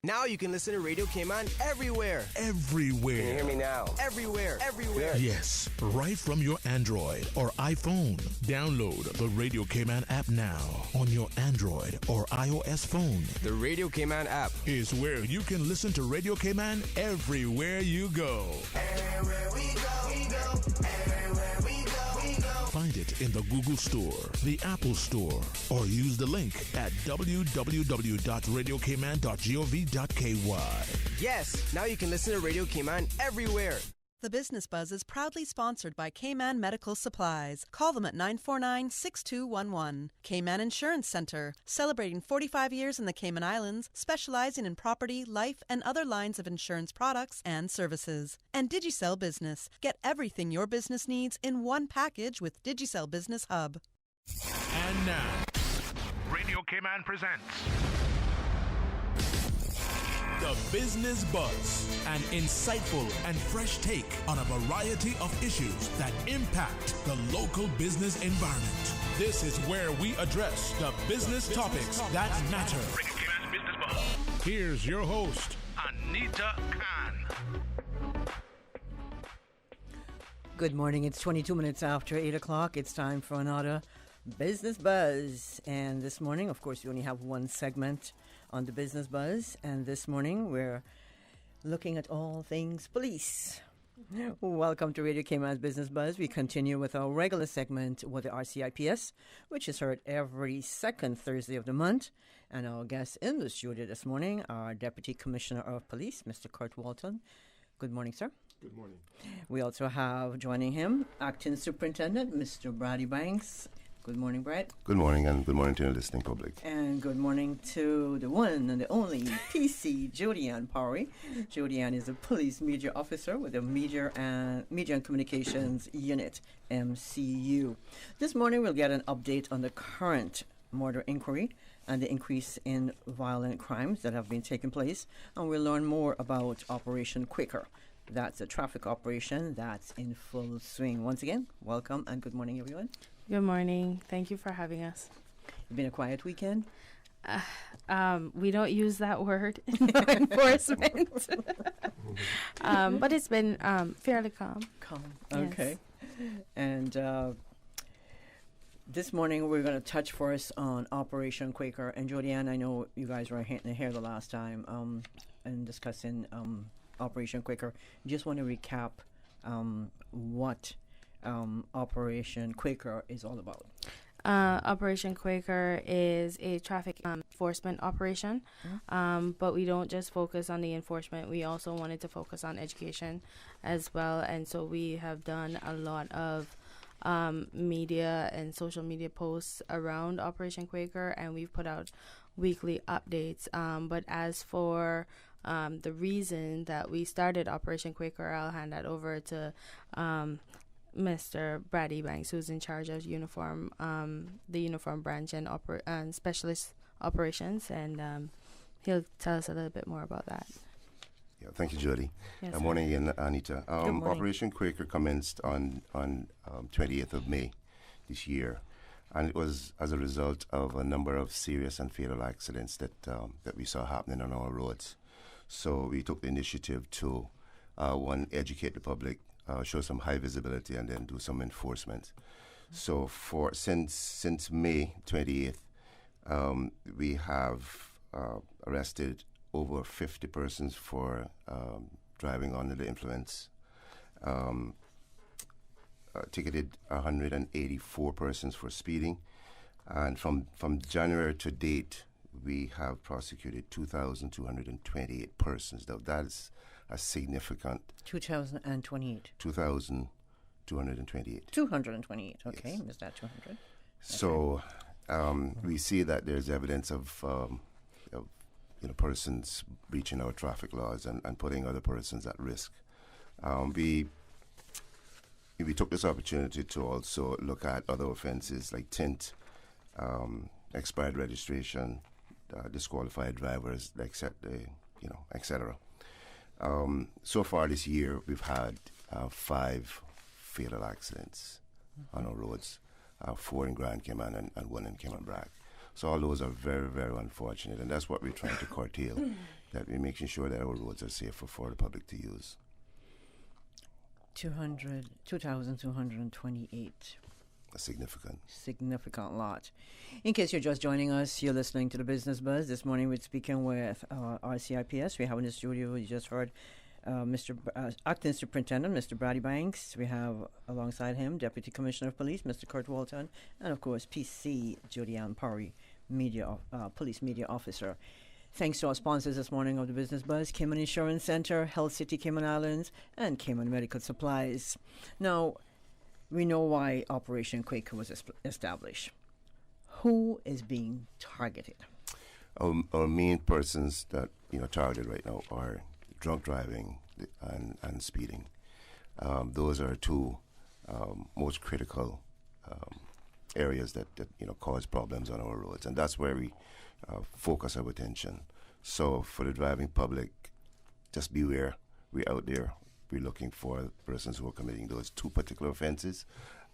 Now you can listen to Radio Cayman everywhere. Everywhere. Can you hear me now? Everywhere. Everywhere. Yes, right from your Android or iPhone. Download the Radio Cayman app now on your Android or iOS phone. The Radio Cayman app is where you can listen to Radio Cayman everywhere you go. Everywhere we go, we go. Everywhere we go, we go. Find it in the Google Store, the Apple Store, or use the link at www.radiocayman.gov.ky. Yes, now you can listen to Radio Cayman everywhere. The Business Buzz is proudly sponsored by Cayman Medical Supplies. Call them at 949-6211. Cayman Insurance Center, celebrating 45 years in the Cayman Islands, specializing in property, life, and other lines of insurance products and services. And Digicel Business. Get everything your business needs in one package with Digicel Business Hub. And now, Radio Cayman presents The Business Buzz, an insightful and fresh take on a variety of issues that impact the local business environment. This is where we address the business topics that matter. Business Buzz. Here's your host, Anita Khan. Good morning. It's 22 minutes after 8 o'clock. It's time for another Business Buzz. And this morning, of course, we only have one segment on the Business Buzz, and this morning we're looking at all things police. Welcome to Radio Cayman's Business Buzz. We continue with our regular segment with the RCIPS, which is heard every second Thursday of the month. And our guest in the studio this morning, our Deputy Commissioner of Police, Mr. Kurt Walton. Good morning, sir. Good morning. We also have joining him, Acting Superintendent, Mr. Brady Banks. Good morning, Brad. Good morning, and good morning to the listening public. And good morning to the one and the only PC, Jodianne Powery. Jodianne is a police media officer with the Media and Communications Unit, MCU. This morning we'll get an update on the current murder inquiry and the increase in violent crimes that have been taking place. And we'll learn more about Operation Quicker. That's a traffic operation that's in full swing. Once again, welcome and good morning, everyone. Good morning. Thank you for having us. It's been a quiet weekend. We don't use that word in law enforcement, but it's been fairly calm. Calm. Okay. Yes. And this morning we're going to touch first on Operation Quaker. And Jodianne, I know you guys were here the last time and discussing Operation Quaker. Just want to recap what Operation Quaker is all about. Operation Quaker is a traffic enforcement operation, but we don't just focus on the enforcement. We also wanted to focus on education as well, and so we have done a lot of media and social media posts around Operation Quaker, and we've put out weekly updates. But as for the reason that we started Operation Quaker, I'll hand that over to Mr. Brady Banks, who's in charge of the uniform branch and specialist operations, and he'll tell us a little bit more about that. Yeah, thank you, Jody. Yes, Good morning again, Anita. Good morning. Operation Quaker commenced on 20th of May this year, and it was as a result of a number of serious and fatal accidents that we saw happening on our roads. So we took the initiative to, one, educate the public, show some high visibility, and then do some enforcement. So since May 28th, we have arrested over 50 persons for driving under the influence, ticketed 184 persons for speeding, and from January to date, we have prosecuted 2,228 persons. Now, that's a significant 2028. 2,228. 228. Okay, Yes. is that 200? So we see that there's evidence of persons breaching our traffic laws and putting other persons at risk. We took this opportunity to also look at other offenses like tint, expired registration, disqualified drivers, etc. So far this year, we've had 5 fatal accidents on our roads, 4 in Grand Cayman and 1 in Cayman Brac. So all those are very, very unfortunate, and that's what we're trying to curtail, that we're making sure that our roads are safer for the public to use. 2,228. A significant. Significant lot. In case you're just joining us, you're listening to the Business Buzz. This morning we're speaking with RCIPS. We have in the studio, you just heard Acting Superintendent, Mr. Brady Banks. We have alongside him Deputy Commissioner of Police, Mr. Kurt Walton, and of course PC Julianne Parry, Police Media Officer. Thanks to our sponsors this morning of the Business Buzz, Cayman Insurance Center, Health City Cayman Islands, and Cayman Medical Supplies. Now, we know why Operation Quaker was established. Who is being targeted? Our main persons that targeted right now are drunk driving and speeding. Those are two most critical areas that cause problems on our roads, and that's where we focus our attention. So for the driving public, just beware. We're out there. We're looking for persons who are committing those two particular offenses.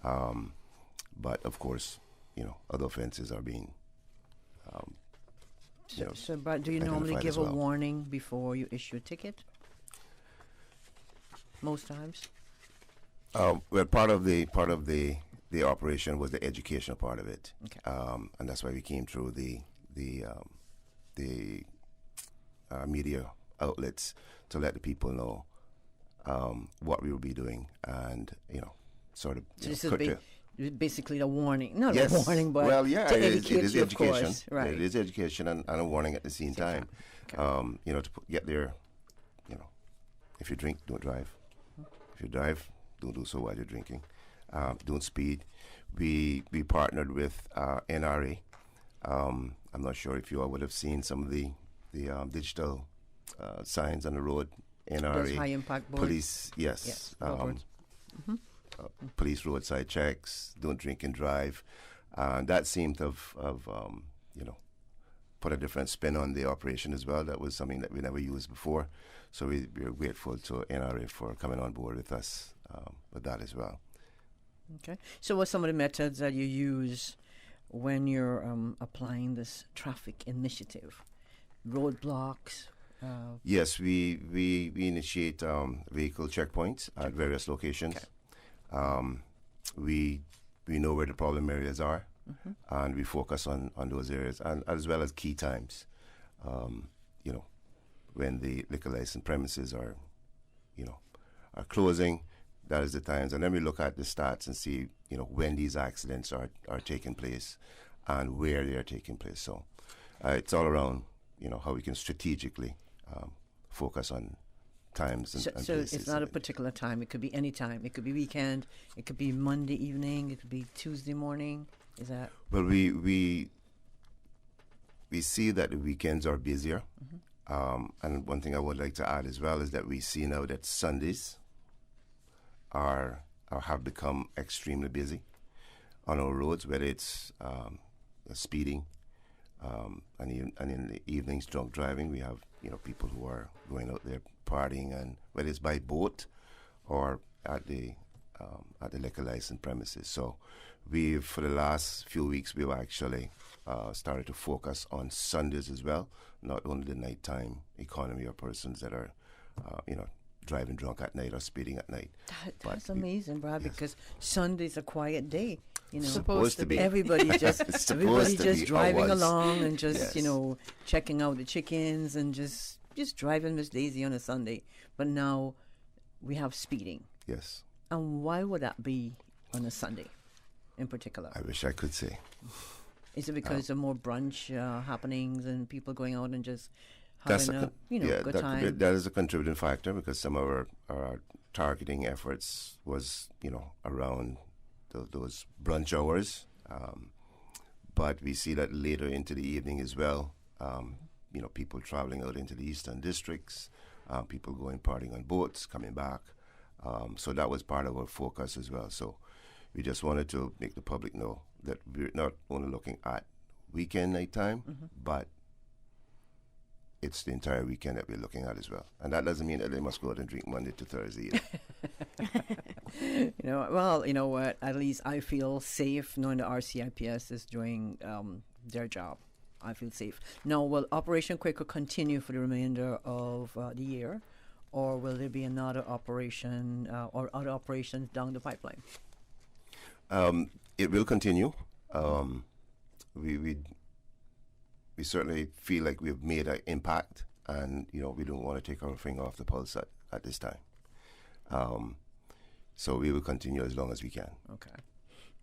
But of course, other offenses are being. But do you normally give a warning before you issue a ticket? Most times. Well, part of the operation was the educational part of it, okay. And that's why we came through the media outlets to let the people know what we will be doing, and sort of. So this is basically a warning, not yes. a warning, but well, yeah, to it educate is you, education. Of course. Right. It is education and a warning at the same time. Okay. To get there, if you drink, don't drive. If you drive, don't do so while you're drinking. Don't speed. We partnered with NRA. I'm not sure if you all would have seen some of the digital signs on the road. NRA, those high impact boards. Police, yes. Police roadside checks. Don't drink and drive. That seemed to have put a different spin on the operation as well. That was something that we never used before. So we're grateful to NRA for coming on board with us with that as well. Okay. So what are some of the methods that you use when you're applying this traffic initiative? Roadblocks? Yes, we initiate vehicle checkpoints at various locations. Okay. We know where the problem areas are, and we focus on those areas, and as well as key times. When the liquor license premises are closing, that is the times. And then we look at the stats and see, when these accidents are taking place and where they are taking place. So it's all around, how we can strategically focus on times and places. So it's not a particular time. It could be any time. It could be weekend. It could be Monday evening. It could be Tuesday morning. Is that? Well, we see that the weekends are busier. And one thing I would like to add as well is that we see now that Sundays have become extremely busy on our roads, whether it's speeding, and in the evenings, drunk driving. We have people who are going out there partying, and whether it's by boat or at the liquor license premises. So for the last few weeks, we've actually started to focus on Sundays as well, not only the nighttime economy of persons that are, driving drunk at night or speeding at night. That's amazing, Brad, yes. Because Sunday's a quiet day. Supposed to be. Everybody just driving along and just yes. checking out the chickens and just driving Miss Daisy on a Sunday. But now we have speeding. Yes. And why would that be on a Sunday, in particular? I wish I could say. Is it because of more brunch happenings and people going out and just having a good time? That is a contributing factor, because some of our targeting efforts was around those brunch hours, but we see that later into the evening as well. People traveling out into the eastern districts, people going partying on boats, coming back. So that was part of our focus as well. So we just wanted to make the public know that we're not only looking at weekend nighttime, but it's the entire weekend that we're looking at as well. And that doesn't mean that they must go out and drink Monday to Thursday either. Well, you know what? At least I feel safe knowing the RCIPS is doing their job. I feel safe. Now, will Operation Quaker continue for the remainder of the year, or will there be another operation or other operations down the pipeline? It will continue. We certainly feel like we've made an impact, and we don't want to take our finger off the pulse at this time. So we will continue as long as we can. Okay.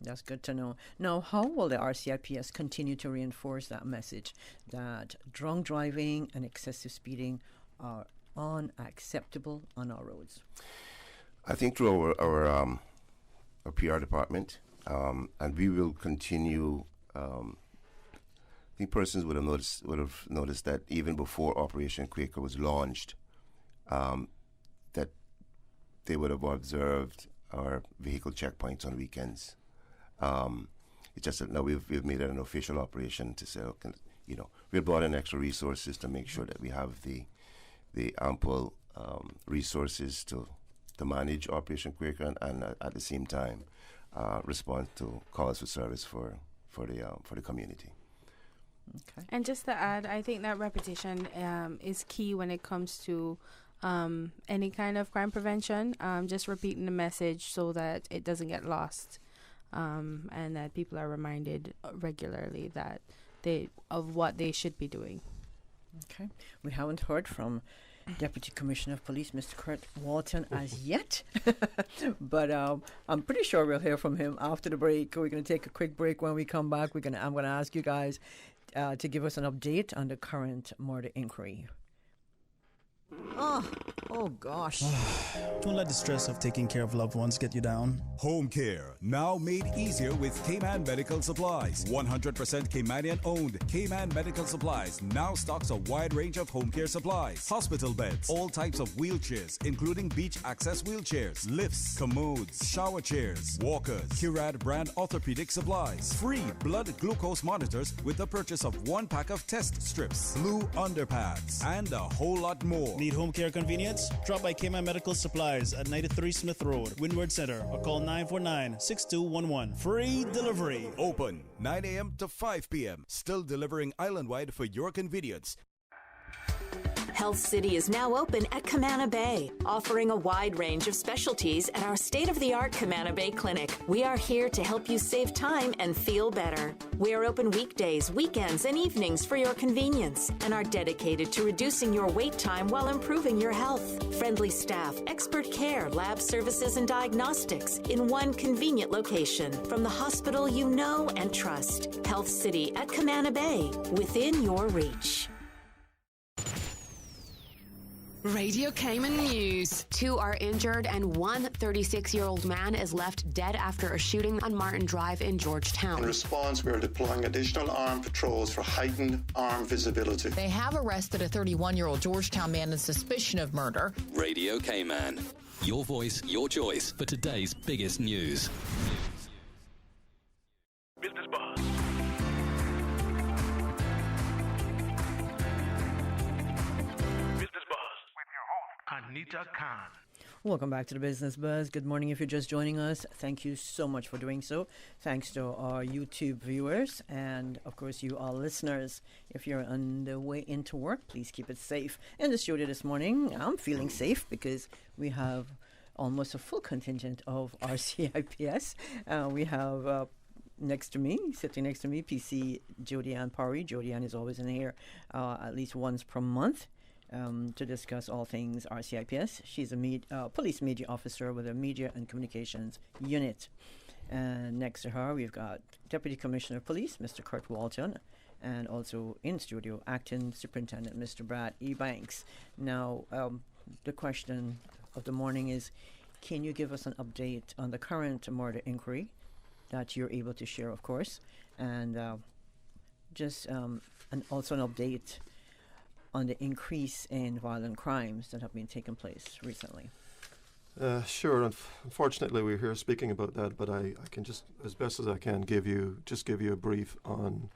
That's good to know. Now, how will the RCIPS continue to reinforce that message that drunk driving and excessive speeding are unacceptable on our roads? I think through our PR department, and we will continue. I think persons would have noticed that even before Operation Quaker was launched, that they would have observed our vehicle checkpoints on weekends. It's just that now we've made it an official operation to say, okay, we brought in extra resources to make sure that we have the ample resources to manage Operation Quaker and at the same time respond to calls for service for the community. Okay. And just to add, I think that repetition is key when it comes to any kind of crime prevention. Just repeating the message so that it doesn't get lost. And that people are reminded regularly that of what they should be doing. Okay. We haven't heard from Deputy Commissioner of Police, Mr. Kurt Walton, as yet. But I'm pretty sure we'll hear from him after the break. We're going to take a quick break. When we come back, I'm going to ask you guys to give us an update on the current murder inquiry. Oh gosh. Don't let the stress of taking care of loved ones get you down. Home care, now made easier with K-Man Medical Supplies. 100% Caymanian owned. K-Man Medical Supplies now stocks a wide range of home care supplies. Hospital beds, all types of wheelchairs, including beach access wheelchairs, lifts, commodes, shower chairs, walkers, Curad brand orthopedic supplies. Free blood glucose monitors with the purchase of 1 pack of test strips, blue underpads, and a whole lot more. Need home care convenience? Drop by K-Man Medical Supplies at 93 Smith Road, Windward Center, or call 949-6211. Free delivery. Open 9 a.m. to 5 p.m. Still delivering island-wide for your convenience. Health City is now open at Camana Bay, offering a wide range of specialties at our state-of-the-art Camana Bay Clinic. We are here to help you save time and feel better. We are open weekdays, weekends, and evenings for your convenience and are dedicated to reducing your wait time while improving your health. Friendly staff, expert care, lab services, and diagnostics in one convenient location from the hospital you know and trust. Health City at Camana Bay, within your reach. Radio Cayman News. 2 are injured and one 36-year-old man is left dead after a shooting on Martin Drive in Georgetown. In response, we are deploying additional armed patrols for heightened armed visibility. They have arrested a 31-year-old Georgetown man in suspicion of murder. Radio Cayman. Your voice, your choice for today's biggest news. Business Buzz. Anita Khan. Welcome back to the Business Buzz. Good morning if you're just joining us. Thank you so much for doing so. Thanks to our YouTube viewers and, of course, you all listeners. If you're on the way into work, please keep it safe. In the studio this morning, I'm feeling safe because we have almost a full contingent of RCIPS. We have sitting next to me, PC Jodianne Parry. Jodianne is always in here at least once per month. To discuss all things RCIPS. She's a police media officer with a media and communications unit. And next to her, we've got Deputy Commissioner of Police, Mr. Kurt Walton, and also in studio, Acting Superintendent, Mr. Brad E. Banks. Now, the question of the morning is, can you give us an update on the current murder inquiry that you're able to share, of course, and also an update on the increase in violent crimes that have been taking place recently? Sure. Unfortunately, we're here speaking about that, but I can just, as best as I can, give you a brief on,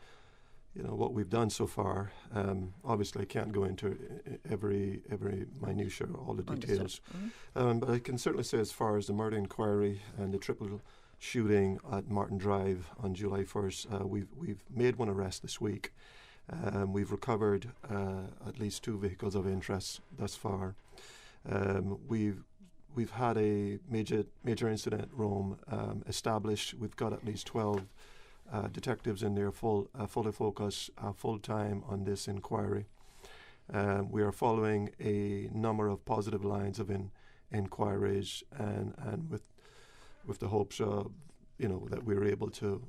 what we've done so far. Obviously, I can't go into every minutiae or all the details, but I can certainly say, as far as the murder inquiry and the triple shooting at Martin Drive on July 1st. We've made one arrest this week. We've recovered at least 2 vehicles of interest thus far. We've had a major incident room established. We've got at least 12 detectives in there, fully focused, full time on this inquiry. We are following a number of positive lines of inquiries, and with the hopes of that we're able to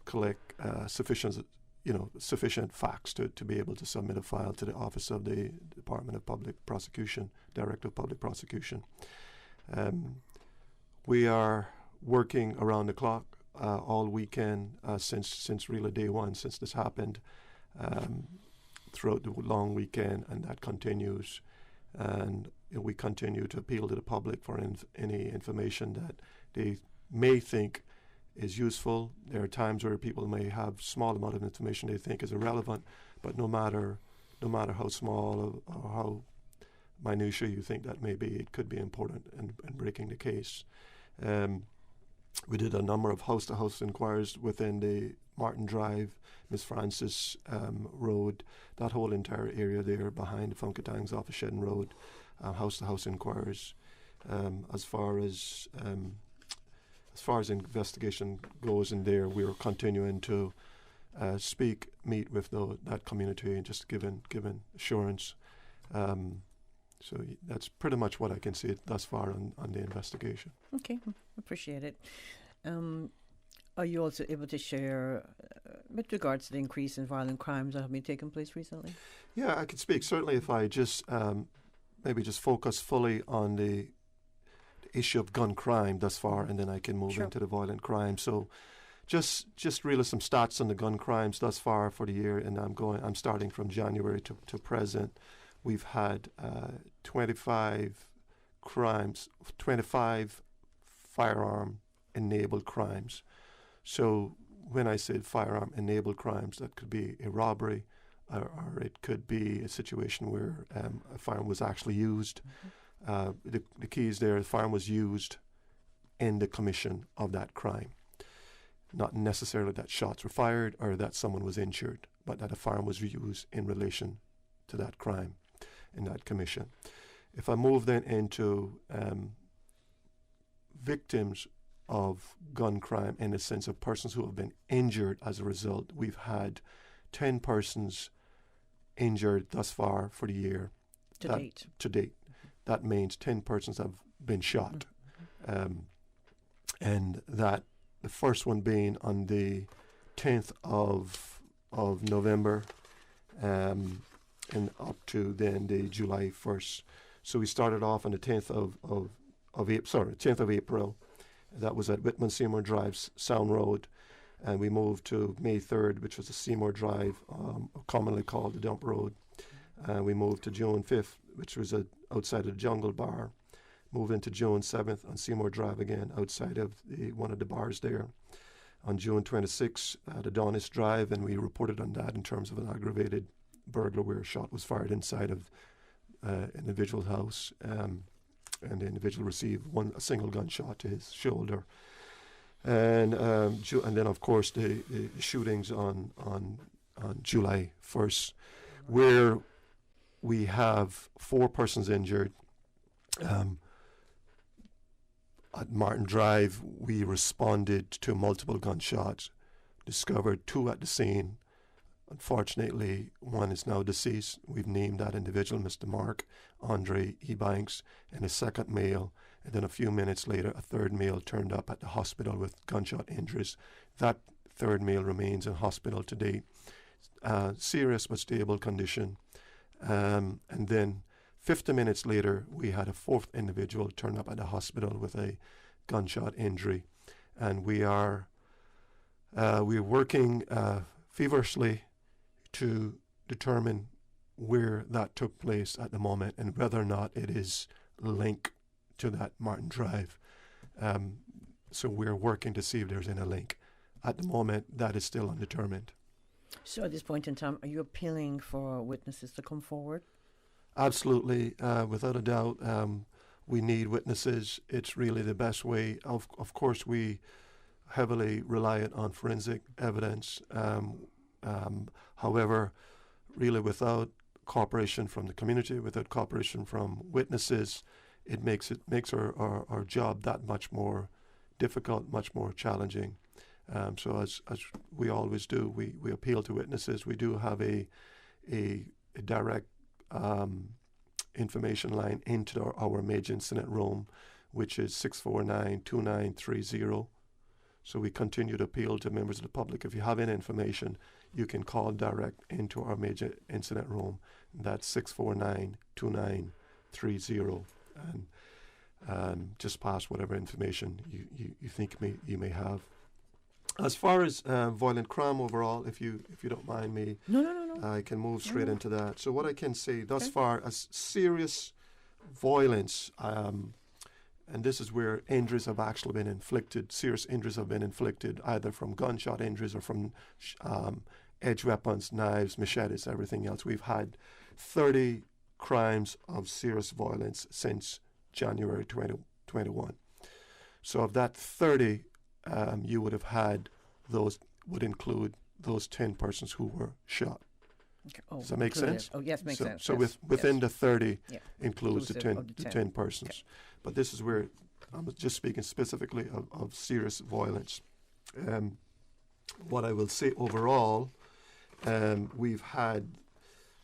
collect sufficient facts to be able to submit a file to the Office of the Department of Public Prosecution, Director of Public Prosecution. We are working around the clock all weekend since really day one, since this happened, throughout the long weekend, and that continues. And we continue to appeal to the public for any information that they may think is useful. There are times where people may have small amount of information they think is irrelevant, but no matter how small or how minutiae you think that may be, it could be important in breaking the case. We did a number of house-to-house inquiries within the Martin Drive, Miss Francis Road, that whole entire area there behind Funkatangs off of Shedden Road, house-to-house inquiries. As far as investigation goes in there, we are continuing to meet with that community and just given assurance. So that's pretty much what I can say thus far on the investigation. Okay, appreciate it. Are you also able to share with regards to the increase in violent crimes that have been taking place recently? Yeah, I could speak. Certainly if I just maybe just focus fully on the issue of gun crime thus far, and then I can move into the violent crime. So just really some stats on the gun crimes thus far for the year, and I'm starting from January to present. We've had 25 crimes, 25 firearm-enabled crimes. So when I said firearm-enabled crimes, that could be a robbery, or it could be a situation where a firearm was actually used. The key is there, the firearm was used in the commission of that crime. Not necessarily that shots were fired or that someone was injured, but that a firearm was used in relation to that crime in that commission. If I move then into victims of gun crime in the sense of persons who have been injured as a result, we've had 10 persons injured thus far for the year. To date. That means 10 persons have been shot. And that the first one being on the 10th of November, and up to then the July 1st. So we started off on the 10th of April. That was at Whitman Seymour Drive, Sound Road. And we moved to May 3rd, which was the Seymour Drive, commonly called the Dump Road. We moved to June 5th, which was outside of the Jungle Bar. Moved into June 7th on Seymour Drive again, outside of one of the bars there. On June 26th, the Donis Drive, and we reported on that in terms of an aggravated burglar where a shot was fired inside of an individual's house, and the individual received a single gunshot to his shoulder. And then, of course, the shootings on July 1st, where we have 4 persons injured. At Martin Drive, we responded to multiple gunshots, discovered 2 at the scene. Unfortunately, one is now deceased. We've named that individual Mr. Mark Andre Ebanks, and a second male. And then a few minutes later, a third male turned up at the hospital with gunshot injuries. That third male remains in hospital to date. Serious but stable condition. And then 50 minutes later, we had a 4th individual turn up at the hospital with a gunshot injury. And we're working feverishly to determine where that took place at the moment and whether or not it is linked to that Martin Drive. So we're working to see if there's any link. At the moment, that is still undetermined. So at this point in time, are you appealing for witnesses to come forward? Absolutely. Without a doubt, we need witnesses. It's really the best way. Of course, we heavily reliant on forensic evidence. However, really without cooperation from the community, without cooperation from witnesses, it makes our job that much more difficult, much more challenging. So as we always do, we appeal to witnesses. We do have a direct information line into our major incident room, which is 649-2930. So we continue to appeal to members of the public. If you have any information, you can call direct into our major incident room. That's 649-2930. And just pass whatever information you think you may have. As far as violent crime overall, if you don't mind me, no. I can move straight into that. So what I can say thus far, as serious violence, and this is where injuries have actually been inflicted. Serious injuries have been inflicted either from gunshot injuries or from edge weapons, knives, machetes, everything else. We've had 30 crimes of serious violence since January 2021. So of that 30, you would have had would include those 10 persons who were shot. Okay. Does that make sense? Oh, yes, makes sense. So yes. within the 30 yeah. includes the 10 persons. Okay. But this is where I'm just speaking specifically of serious violence. What I will say overall, we've had,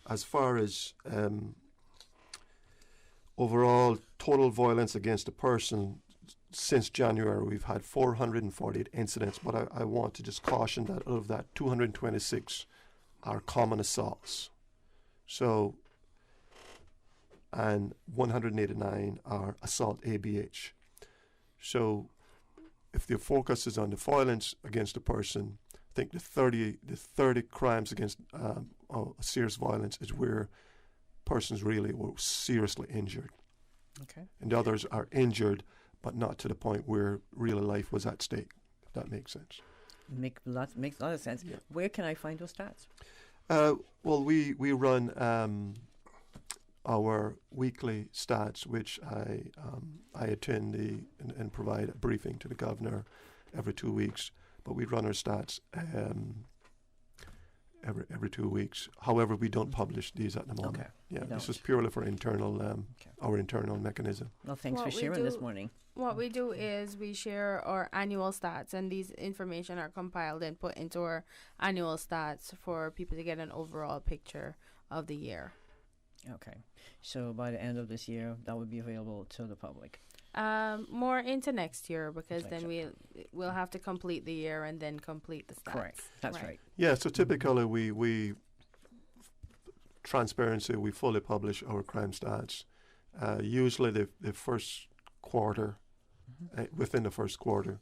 as far as overall total violence against a person, since January, we've had 448 incidents, but I want to just caution that out of that, 226 are common assaults. So, and 189 are assault ABH. So, if the focus is on the violence against a person, I think the 30 crimes against serious violence is where persons really were seriously injured. Okay. And the others are injured, but not to the point where real life was at stake, if that makes sense. Makes a lot of sense. Yeah. Where can I find those stats? Well, we run our weekly stats, which I attend and provide a briefing to the governor every 2 weeks. But we run our stats every 2 weeks. However, we don't publish these at the moment. Okay. Yeah, this is purely for internal our internal mechanism. Well, thanks for sharing this morning. What we do is we share our annual stats, and these information are compiled and put into our annual stats for people to get an overall picture of the year. Okay. So by the end of this year, that would be available to the public. More into next year, because then we'll have to complete the year and then complete the stats. Correct. That's right. Yeah, so typically we transparency, we fully publish our crime stats. Usually the first quarter, within the first quarter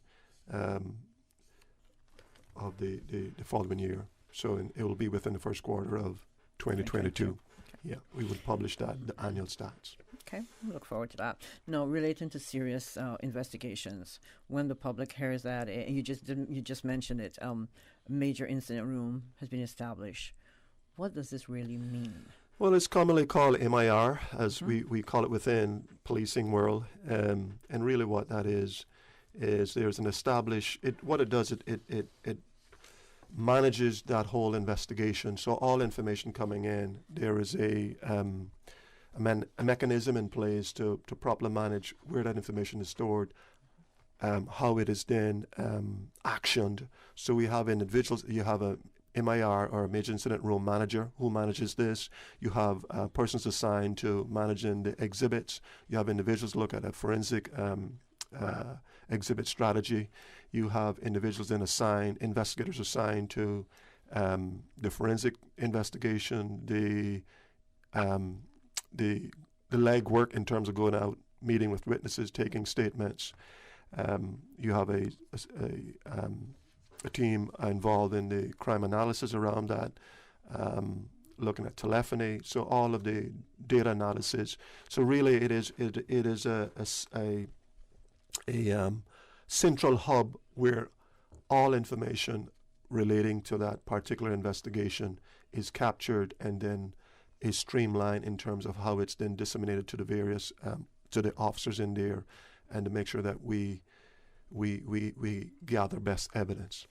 of the following year. So it will be within the first quarter of 2022. Okay. Yeah, we would publish the annual stats. Okay, we look forward to that. Now, relating to serious investigations, when the public hears that, you just mentioned it, a major incident room has been established. What does this really mean? Well, it's commonly called MIR, as we call it within policing world. And really what that is there's an established, what it does, it manages that whole investigation. So all information coming in, there is a mechanism in place to properly manage where that information is stored, how it is then actioned. So we have individuals, you have a MIR or a major incident room manager who manages this. You have persons assigned to managing the exhibits. You have individuals look at a forensic exhibit strategy. You have individuals then assigned, investigators assigned to the forensic investigation, the legwork in terms of going out, meeting with witnesses, taking statements. You have a team involved in the crime analysis around that, looking at telephony. So all of the data analysis. So really, it is a central hub where all information relating to that particular investigation is captured and then is streamlined in terms of how it's then disseminated to the various to the officers in there, and to make sure that we we gather best evidence.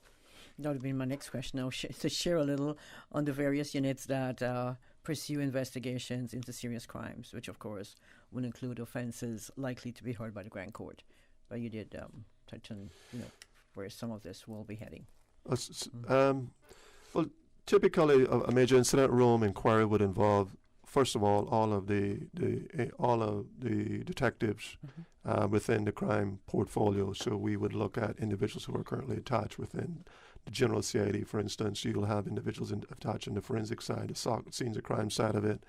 That would be my next question now, to share a little on the various units that pursue investigations into serious crimes, which of course will include offences likely to be heard by the Grand Court. But you did touch on, where some of this will be heading. Well, typically a major incident room inquiry would involve, first of all of the detectives within the crime portfolio. So we would look at individuals who are currently attached within the general CID. For instance, you'll have individuals attached in the forensic side, the scenes of crime side of it.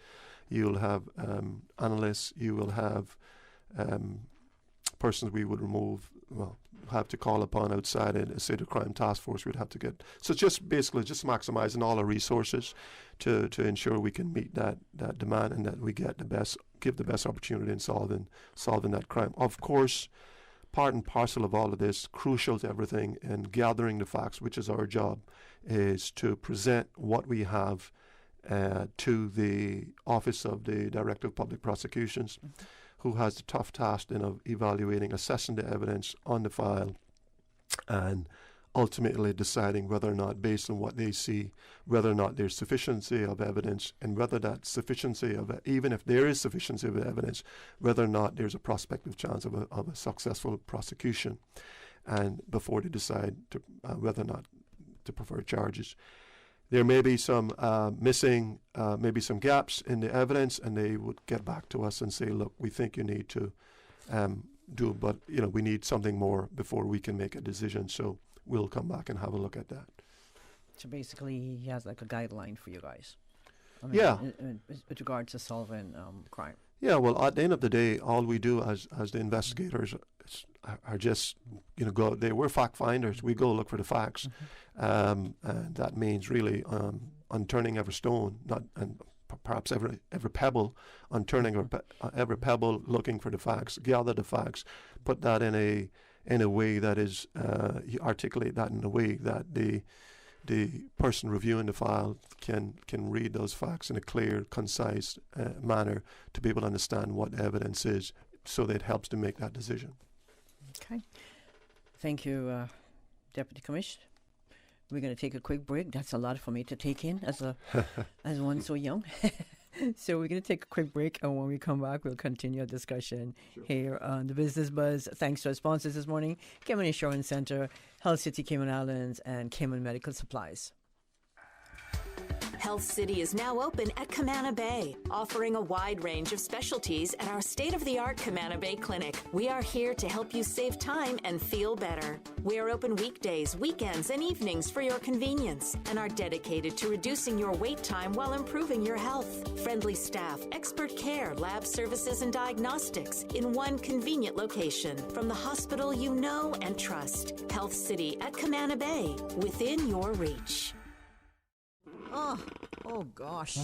You'll have analysts. You will have persons we would have to call upon outside a say the crime task force. We'd have to get, so just basically just maximizing all our resources to ensure we can meet that demand and that we give the best opportunity in solving that crime. Of course, part and parcel of all of this, crucial to everything, and gathering the facts, which is our job, is to present what we have to the Office of the Director of Public Prosecutions, who has the tough task of evaluating, assessing the evidence on the file, and ultimately deciding whether or not, based on what they see, whether or not there's sufficiency of evidence, and whether that sufficiency of, even if there is sufficiency of evidence, whether or not there's a prospective chance of a successful prosecution, and before they decide to whether or not to prefer charges. There may be some missing, maybe some gaps in the evidence, and they would get back to us and say, look, we think you need to do, but we need something more before we can make a decision. So we'll come back and have a look at that. So basically, he has like a guideline for you guys. With regard to solving crime. Yeah, well, at the end of the day, all we do as the investigators are just, go there. We're fact finders. We go look for the facts. And that means really on turning every stone, and perhaps every pebble, on turning every pebble, looking for the facts, gather the facts, put that in a way that is, you articulate that in a way that the person reviewing the file can read those facts in a clear, concise manner to be able to understand what the evidence is, so that it helps to make that decision. Okay. Thank you, Deputy Commissioner. We're going to take a quick break. That's a lot for me to take in as one so young. So we're going to take a quick break, and when we come back, we'll continue our discussion here on the Business Buzz. Thanks to our sponsors this morning, Cayman Insurance Center, Health City Cayman Islands, and Cayman Medical Supplies. Health City is now open at Camana Bay, offering a wide range of specialties at our state-of-the-art Camana Bay Clinic. We are here to help you save time and feel better. We are open weekdays, weekends, and evenings for your convenience, and are dedicated to reducing your wait time while improving your health. Friendly staff, expert care, lab services, and diagnostics in one convenient location from the hospital you know and trust. Health City at Camana Bay, within your reach. Oh gosh.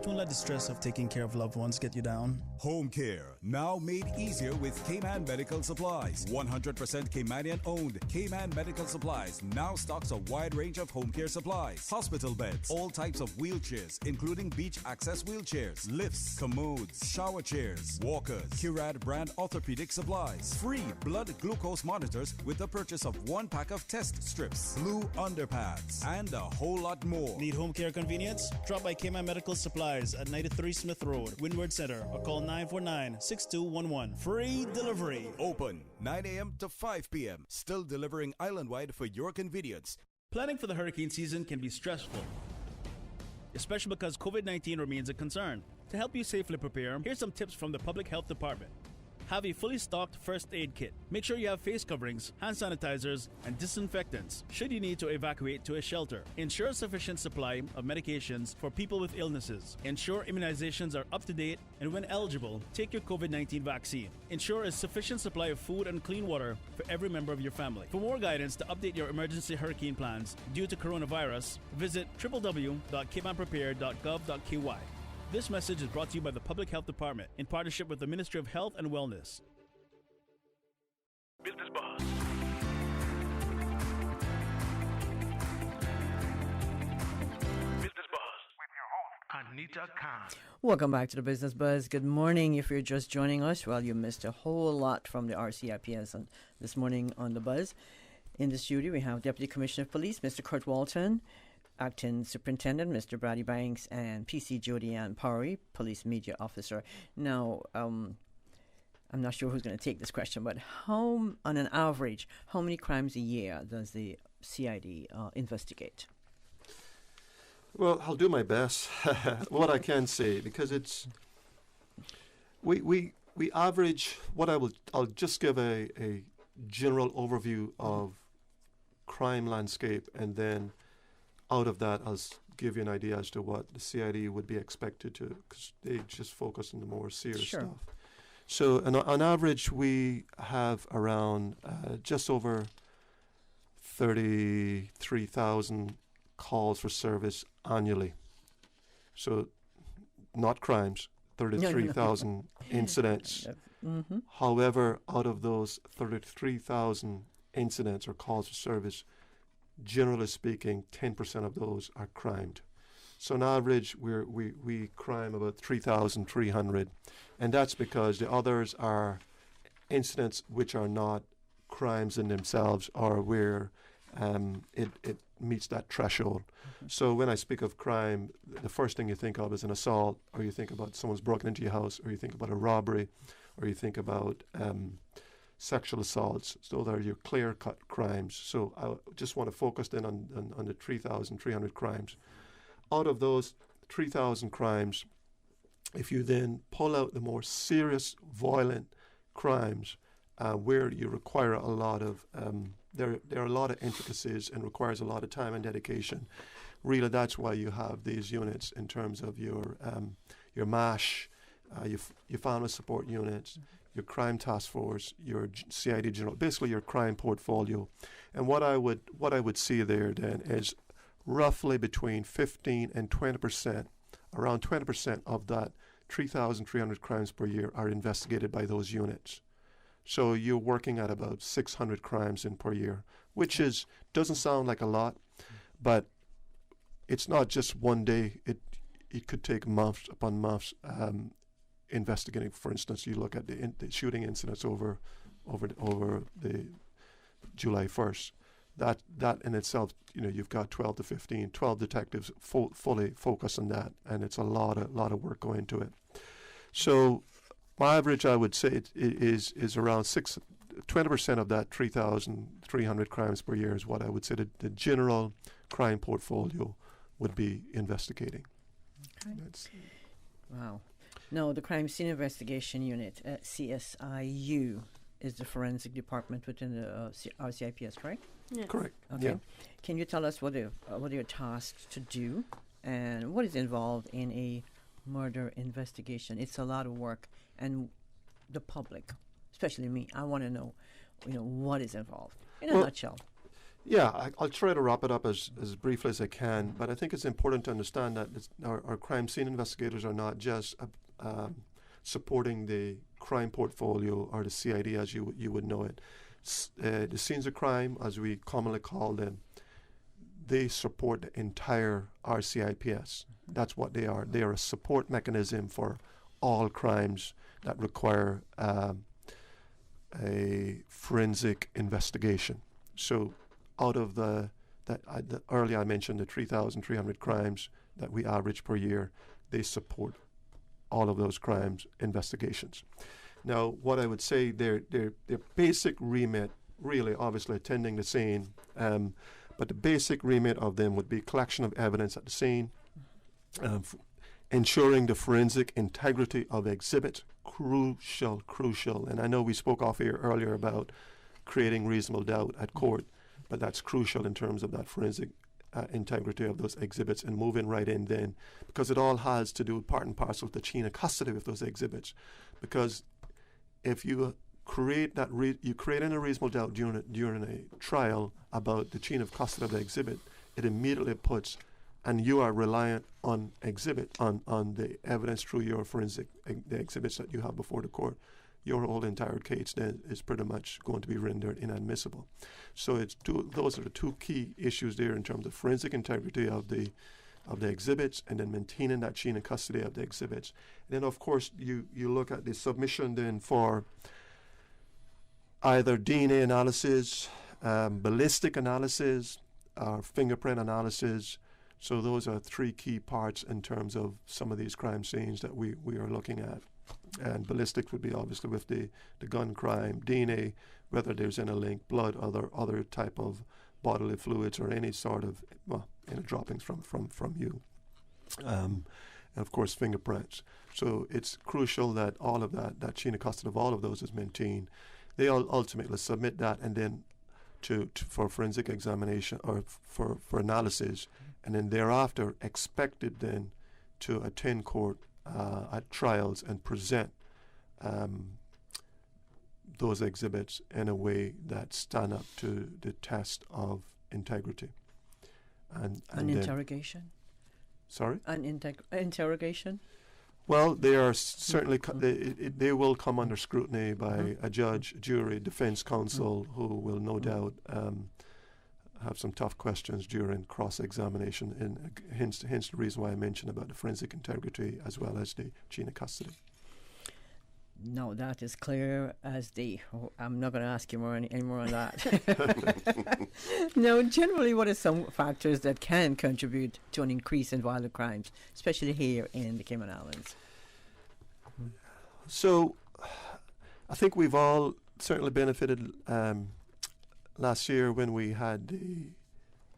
Don't let the stress of taking care of loved ones get you down. Home care, now made easier with Cayman Medical Supplies. 100% Caymanian owned. Cayman Medical Supplies now stocks a wide range of home care supplies. Hospital beds, all types of wheelchairs, including beach access wheelchairs, lifts, commodes, shower chairs, walkers, Curad brand orthopedic supplies. Free blood glucose monitors with the purchase of 1 pack of test strips, blue underpads, and a whole lot more. Need home care convenience? Drop by Cayman Medical Supplies at 93 Smith Road, Windward Center, or call 949-6211. Free delivery. Open 9 a.m. to 5 p.m. Still delivering island-wide for your convenience. Planning for the hurricane season can be stressful, especially because COVID-19 remains a concern. To help you safely prepare, here's some tips from the Public Health Department. Have a fully stocked first aid kit. Make sure you have face coverings, hand sanitizers, and disinfectants should you need to evacuate to a shelter. Ensure a sufficient supply of medications for people with illnesses. Ensure immunizations are up to date, and when eligible, take your COVID-19 vaccine. Ensure a sufficient supply of food and clean water for every member of your family. For more guidance to update your emergency hurricane plans due to coronavirus, visit www.caymanprepared.gov.ky. This message is brought to you by the Public Health Department in partnership with the Ministry of Health and Wellness. Business Buzz. Business Buzz with your host, Anita Khan. Welcome back to the Business Buzz. Good morning. If you're just joining us, well, you missed a whole lot from the RCIPS this morning on the Buzz. In the studio, we have Deputy Commissioner of Police, Mr. Kurt Walton, Acting Superintendent, Mr. Brady Banks, and PC Jody Ann Powery, Police Media Officer. Now, I'm not sure who's going to take this question, but on an average, how many crimes a year does the CID investigate? Well, I'll do my best. What I can say, because it's we average. I'll just give a general overview of crime landscape, and then out of that, I'll give you an idea as to what the CID would be expected to, because they just focus on the more serious stuff. So, on average, we have around just over 33,000 calls for service annually. So, not crimes, 33,000 incidents. Mm-hmm. However, out of those 33,000 incidents or calls for service, generally speaking, 10% of those are crimed. So on average, we crime about 3,300, and that's because the others are incidents which are not crimes in themselves, or where it meets that threshold. Mm-hmm. So when I speak of crime, the first thing you think of is an assault, or you think about someone's broken into your house, or you think about a robbery, or you think about sexual assaults. So those are your clear-cut crimes. So I just want to focus then on the 3,300 crimes. Out of those 3,000 crimes, if you then pull out the more serious, violent crimes, where you require a lot of there are a lot of intricacies and requires a lot of time and dedication. Really, that's why you have these units in terms of your MASH, your family support units, your crime task force, your CID general, basically your crime portfolio. And what I would see there then is roughly between 15 and 20%, around 20% of that 3,300 crimes per year are investigated by those units. So you're working at about 600 crimes in per year, which doesn't sound like a lot, but it's not just one day. It could take months upon months investigating. For instance, you look at the shooting incidents over the July 1st. That in itself, you've got 12 detectives fully focused on that, and it's a lot of work going into it. So my average, I would say, is around 20% of that 3,300 crimes per year is what I would say the general crime portfolio would be investigating. Okay. Wow. No, the Crime Scene Investigation Unit, CSIU, is the forensic department within the RCIPS, correct? Yes. Correct. Okay. Yeah. Can you tell us what are tasked to do, and what is involved in a murder investigation? It's a lot of work, and the public, especially me, I want to know, what is involved in a nutshell. Yeah, I'll try to wrap it up as briefly as I can, but I think it's important to understand that our crime scene investigators are not just supporting the crime portfolio or the CID as you would know it. The scenes of crime, as we commonly call them, they support the entire RCIPS. That's what they are. They are a support mechanism for all crimes that require a forensic investigation. So out of earlier I mentioned the 3,300 crimes that we average per year, they support all of those crimes investigations. Now, what I would say, their basic remit, really, obviously attending the scene, but the basic remit of them would be collection of evidence at the scene, ensuring the forensic integrity of exhibits, crucial. And I know we spoke off here earlier about creating reasonable doubt at court, but that's crucial in terms of that forensic integrity of those exhibits, and moving right in then, because it all has to do with part and parcel with the chain of custody of those exhibits. Because if you create that, you create a reasonable doubt during a trial about the chain of custody of the exhibit, it immediately puts, and you are reliant on the evidence through your forensic the exhibits that you have before the court. Your whole entire case then is pretty much going to be rendered inadmissible. So those are the two key issues there in terms of forensic integrity of the of the exhibits, and then maintaining that chain of custody of the exhibits. And then, of course, you look at the submission then for either DNA analysis, ballistic analysis, or fingerprint analysis. So those are three key parts in terms of some of these crime scenes that we are looking at. And ballistic would be obviously with the gun crime, DNA, whether there's any link, blood, other type of bodily fluids, or any sort of any droppings from you. And of course, fingerprints. So it's crucial that all of that chain of custody of all of those is maintained. They all ultimately submit that, and then for forensic examination or for analysis, and then thereafter expected then to attend court at trials and present those exhibits in a way that stand up to the test of integrity. And an interrogation? Sorry? An interrogation? Well, they are certainly they will come under scrutiny by a judge, jury, defense counsel, who will no doubt have some tough questions during cross-examination, and hence the reason why I mentioned about the forensic integrity as well as the chain of custody. No, that is clear as day. I'm not going to ask you any more on that. Now, generally, what are some factors that can contribute to an increase in violent crimes, especially here in the Cayman Islands? So, I think we've all certainly benefited last year when we had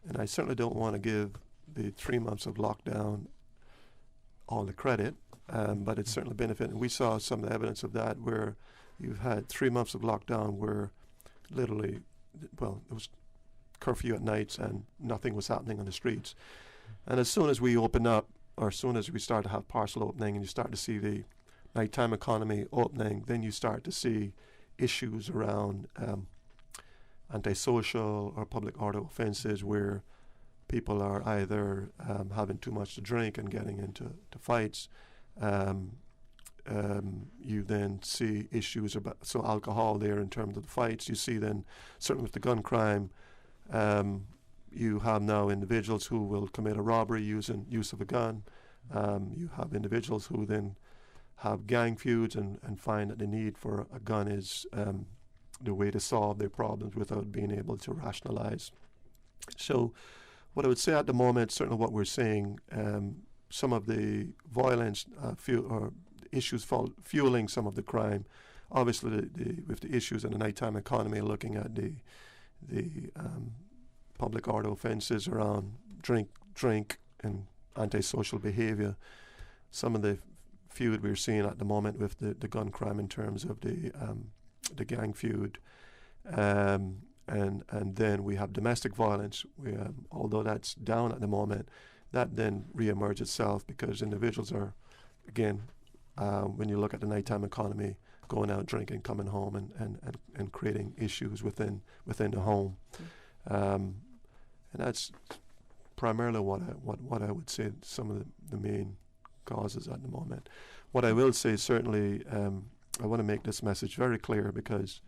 and I certainly don't want to give the 3 months of lockdown all the credit, but it's certainly benefited. And we saw some of the evidence of that, where you've had 3 months of lockdown where literally, well, it was curfew at nights and nothing was happening on the streets. And as soon as we open up, or as soon as we start to have partial opening and you start to see the nighttime economy opening, then you start to see issues around antisocial or public order offenses, where people are either having too much to drink and getting into fights. You then see issues about alcohol there in terms of the fights. You see then, certainly with the gun crime, you have now individuals who will commit a robbery using use of a gun. You have individuals who then have gang feuds and find that the need for a gun is the way to solve their problems without being able to rationalize. So what I would say at the moment, certainly what we're seeing, some of the violence or issues fueling some of the crime, obviously with the issues in the nighttime economy, looking at the public order offenses around drink and antisocial behavior. Some of the feud we're seeing at the moment with the gun crime in terms of the gang feud, and then we have domestic violence. Although that's down at the moment, that then reemerges itself because individuals are, again, when you look at the nighttime economy, going out drinking, coming home, and creating issues within the home, and that's primarily what I would say some of the main causes at the moment. What I will say, certainly, I want to make this message very clear, because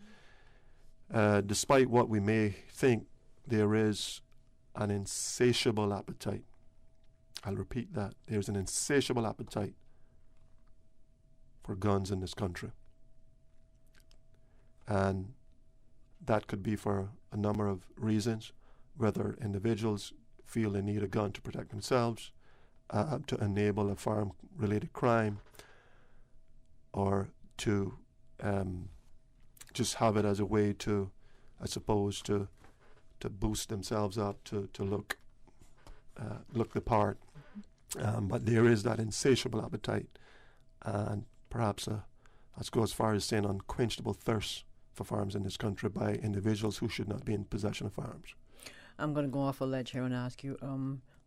despite what we may think, there is an insatiable appetite. I'll repeat that. There's an insatiable appetite for guns in this country. And that could be for a number of reasons, whether individuals feel they need a gun to protect themselves, to enable a firearm-related crime, or to just have it as a way to, I suppose, to boost themselves up, to look the part. But there is that insatiable appetite, and perhaps let's go as far as saying unquenchable thirst for firearms in this country by individuals who should not be in possession of firearms. I'm going to go off a ledge here and ask you,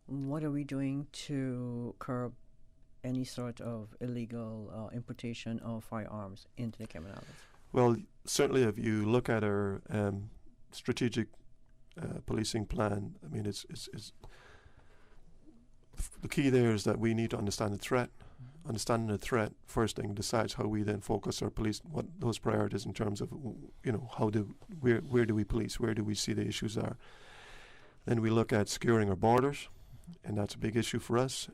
what are we doing to curb any sort of illegal importation of firearms into the Cayman Islands? Well, certainly if you look at our strategic policing plan, I mean, it's the key there is that we need to understand the threat. Mm-hmm. Understanding the threat, first thing, decides how we then focus our police, what those priorities in terms of, where do we police, where do we see the issues are. Then we look at securing our borders, and that's a big issue for us.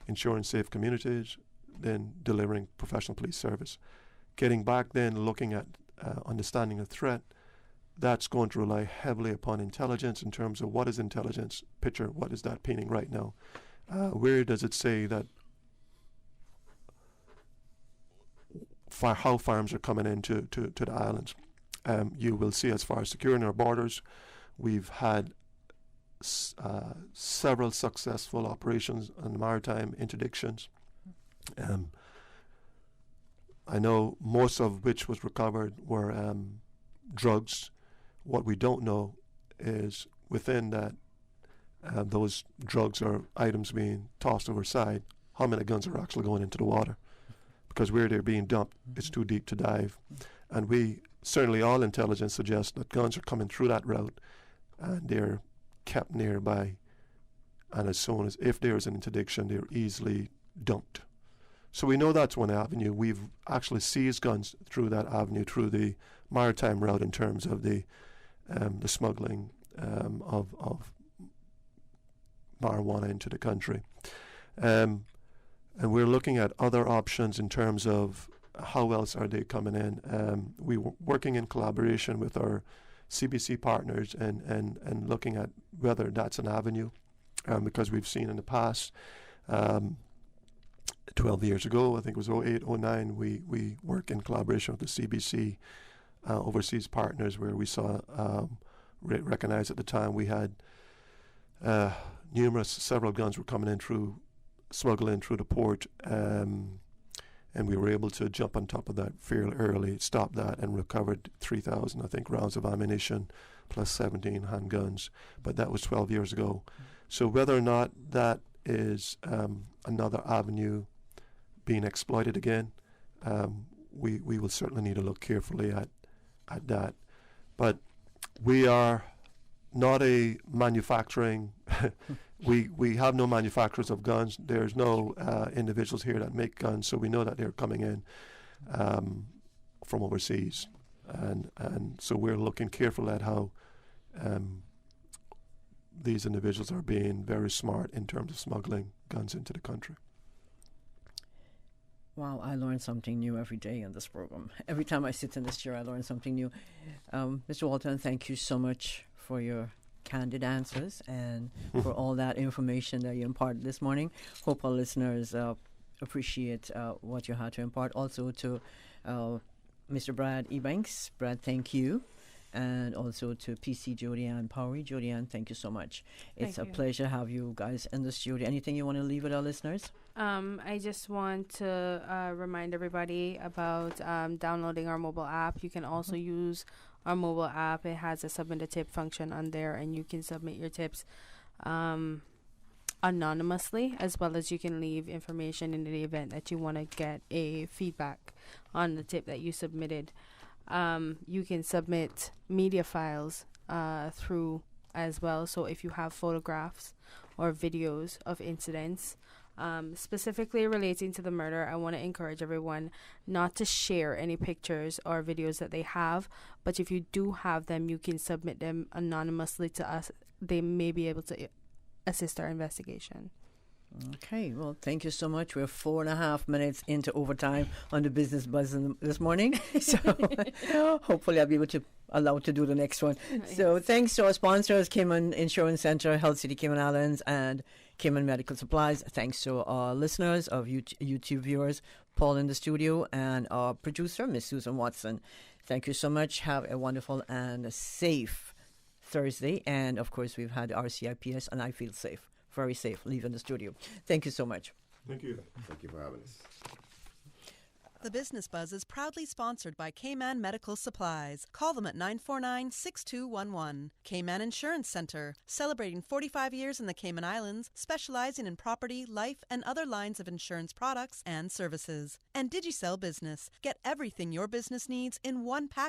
Ensuring safe communities, then delivering professional police service. Getting back then, looking at understanding a threat, that's going to rely heavily upon intelligence in terms of what is intelligence picture, what is that painting right now? Where does it say that how farms are coming into the islands? You will see, as far as securing our borders, we've had several successful operations on maritime interdictions. I know most of which was recovered were drugs. What we don't know is within that those drugs or items being tossed overside, how many guns are actually going into the water? Because where they're being dumped, it's too deep to dive. And we, certainly all intelligence suggests that guns are coming through that route and they're kept nearby. And as soon as, if there's an interdiction, they're easily dumped. So we know that's one avenue. We've actually seized guns through that avenue, through the maritime route, in terms of the smuggling of marijuana into the country. And we're looking at other options in terms of how else are they coming in. We were working in collaboration with our CBC partners and looking at whether that's an avenue, because we've seen in the past, 12 years ago, I think it was 08, 09, we worked in collaboration with the CBC overseas partners, where we saw, recognized at the time we had several guns were coming in through, smuggling through the port, and we were able to jump on top of that fairly early, stop that, and recovered 3,000, I think, rounds of ammunition, plus 17 handguns. But that was 12 years ago. So whether or not that is another avenue being exploited again, we will certainly need to look carefully at that. But we are not a manufacturing we have no manufacturers of guns. There's no individuals here that make guns, so we know that they're coming in from overseas, and so we're looking carefully at how these individuals are being very smart in terms of smuggling guns into the country. Wow, I learn something new every day in this program. Every time I sit in this chair, I learn something new. Mr. Walton, thank you so much for your candid answers and for all that information that you imparted this morning. Hope our listeners appreciate what you had to impart. Also to Mr. Brad Ebanks. Brad, thank you. And also to PC Jodianne Powery. Jodianne, thank you so much. It's a pleasure to have you guys in the studio. Anything you want to leave with our listeners? I just want to remind everybody about downloading our mobile app. You can also use our mobile app. It has a submit a tip function on there, and you can submit your tips anonymously, as well as you can leave information in the event that you want to get a feedback on the tip that you submitted. You can submit media files through as well. So if you have photographs or videos of incidents specifically relating to the murder, I want to encourage everyone not to share any pictures or videos that they have. But if you do have them, you can submit them anonymously to us. They may be able to assist our investigation. Okay, well, thank you so much. We're 4.5 minutes into overtime on the Business Buzz this morning. So hopefully I'll be able to allow to do the next one. Nice. So thanks to our sponsors, Cayman Insurance Center, Health City Cayman Islands, and Cayman Medical Supplies. Thanks to our listeners, of YouTube viewers, Paul in the studio, and our producer, Miss Susan Watson. Thank you so much. Have a wonderful and safe Thursday. And, of course, we've had RCIPS, and I feel safe. Very safe leaving the studio. Thank you so much. Thank you. Thank you for having us. The Business Buzz is proudly sponsored by Cayman Medical Supplies. Call them at 949-6211. Cayman Insurance Center, celebrating 45 years in the Cayman Islands, specializing in property, life, and other lines of insurance products and services. And Digicel Business. Get everything your business needs in one package.